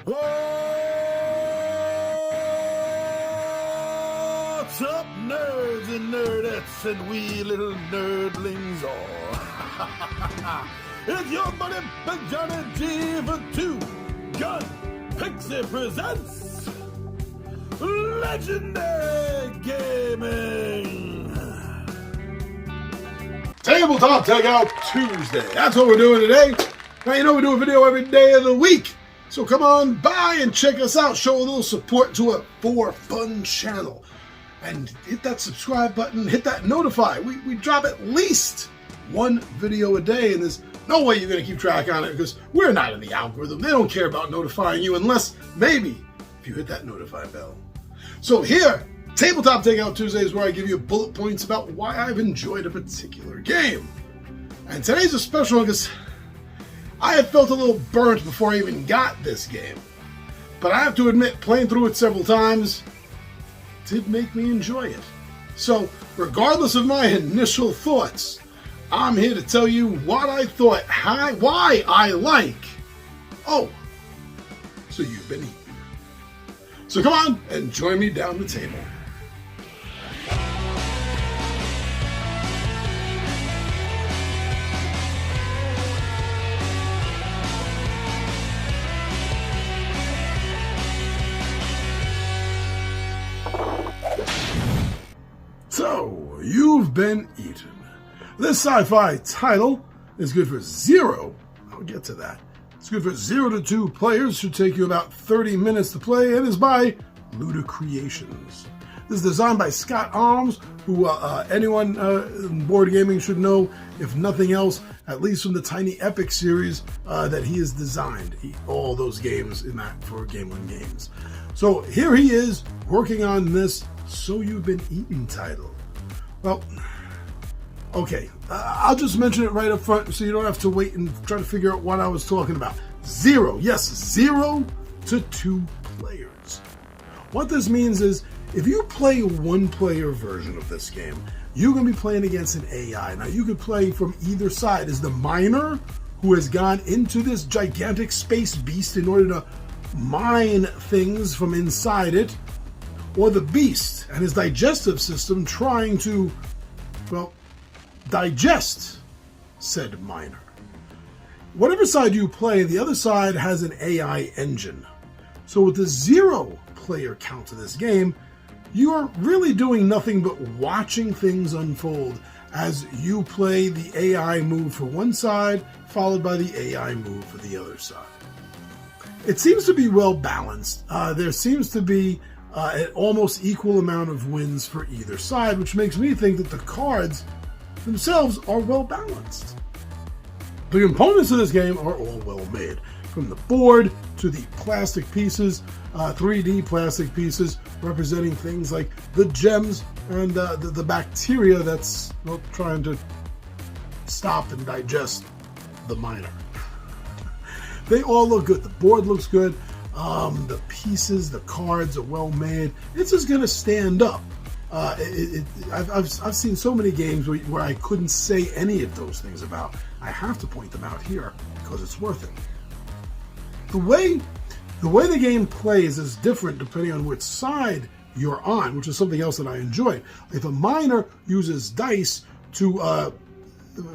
What's up, nerds and nerdettes and wee little nerdlings all? It's your buddy Big Johnny G for Two Gun Pixie presents Legendary Gaming. Tabletop Takeout Tuesday. That's what we're doing today. Now, you know we do a video every day of the week. So come on by and check us out. Show a little support to a for fun channel. And hit that subscribe button. Hit that notify. We drop at least one video a day. And there's no way you're going to keep track on it because we're not in the algorithm. They don't care about notifying you unless maybe if you hit that notify bell. So here, Tabletop Takeout Tuesday is where I give you bullet points about why I've enjoyed a particular game. And today's a special one because I had felt a little burnt before I even got this game. But I have to admit, playing through it several times did make me enjoy it. So, regardless of my initial thoughts, I'm here to tell you what I thought, why I like. Oh, so you've been eating. So come on and join me down the table. So, you've been eaten. This sci-fi title is good for I'll get to that. It's good for 0 to 2 players, should take you about 30 minutes to play, and is by Ludicreations. This is designed by Scott Arms, who anyone in board gaming should know, if nothing else, at least from the Tiny Epic series that he has designed. All those games in that for Game One Games. So here he is, working on this So You've Been Eaten title. Well, okay, I'll just mention it right up front so you don't have to wait and try to figure out what I was talking about. 0 to 2 players. What this means is, if you play a one-player version of this game, you're going to be playing against an AI. Now, you could play from either side. Is the miner who has gone into this gigantic space beast in order to mine things from inside it, or the beast and his digestive system trying to, well, digest said miner. Whatever side you play, the other side has an AI engine. So with the 0 player count to this game, you are really doing nothing but watching things unfold as you play the AI move for one side, followed by the AI move for the other side. It seems to be well balanced. There seems to be an almost equal amount of wins for either side, which makes me think that the cards themselves are well balanced. The components of this game are all well made, from the board to the plastic pieces, 3D plastic pieces representing things like the gems and the bacteria that's trying to stop and digest the miner. They all look good. The board looks good. The pieces, the cards are well made. It's just going to stand up. I've seen so many games where I couldn't say any of those things about. I have to point them out here because it's worth it. The way the game plays is different depending on which side you're on, which is something else that I enjoy. If a miner uses dice to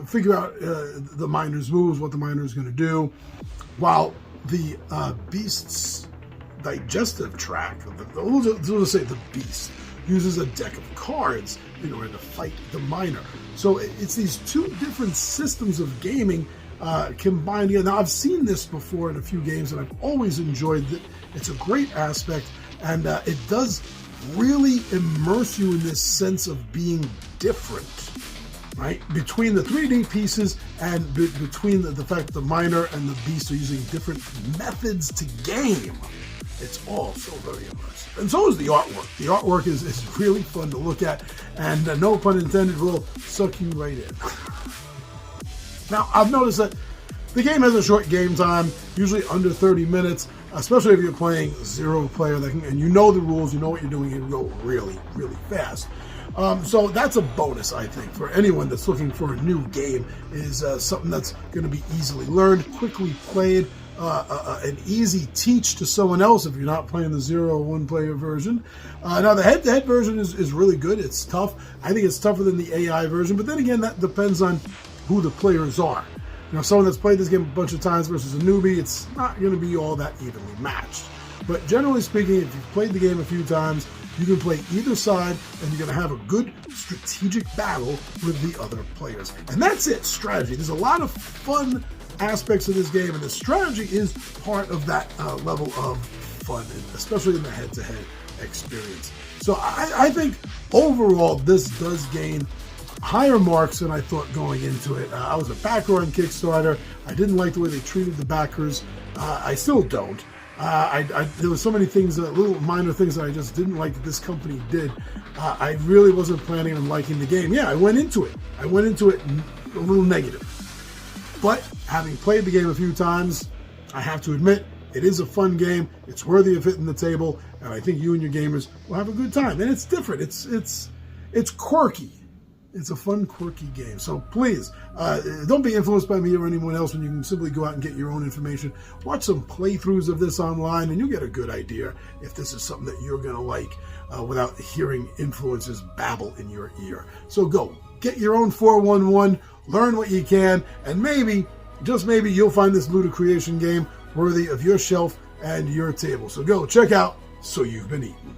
figure out the miner's moves, what the miner is going to do, while the beast's digestive tract, let's say the beast, uses a deck of cards in order to fight the miner. So it's these two different systems of gaming combined together. Now, I've seen this before in a few games, and I've always enjoyed it. It's a great aspect, and it does really immerse you in this sense of being different, right? Between the 3D pieces and between the fact that the miner and the beast are using different methods to game. It's all so very immersive. And so is the artwork. The artwork is really fun to look at, and no pun intended, will suck you right in. Now, I've noticed that the game has a short game time, usually under 30 minutes, especially if you're playing 0 player, and you know the rules, you know what you're doing, and you go really, really fast. So that's a bonus, I think, for anyone that's looking for a new game, is something that's going to be easily learned, quickly played, an easy teach to someone else if you're not playing the 0 or 1 player version. Now the head-to-head version is really good. It's tough. I think it's tougher than the AI version, but then again, that depends on who the players are. You know, someone that's played this game a bunch of times versus a newbie, it's not going to be all that evenly matched. But generally speaking, if you've played the game a few times, you can play either side, and you're going to have a good strategic battle with the other players. And that's it, strategy. There's a lot of fun aspects of this game, and the strategy is part of that level of fun, especially in the head-to-head experience. So I think overall this does gain higher marks than I thought going into it. I was a backer on Kickstarter. I didn't like the way they treated the backers. I still don't. There were so many things, little minor things that I just didn't like that this company did. I really wasn't planning on liking the game. Yeah, I went into it a little negative. But having played the game a few times, I have to admit, it is a fun game. It's worthy of hitting the table, and I think you and your gamers will have a good time. And it's different. It's quirky. It's a fun, quirky game. So please, don't be influenced by me or anyone else when you can simply go out and get your own information. Watch some playthroughs of this online, and you'll get a good idea if this is something that you're going to like without hearing influencers babble in your ear. So go, get your own 411, learn what you can, and maybe, just maybe, you'll find this Ludicreation game worthy of your shelf and your table. So go check out So You've Been Eaten.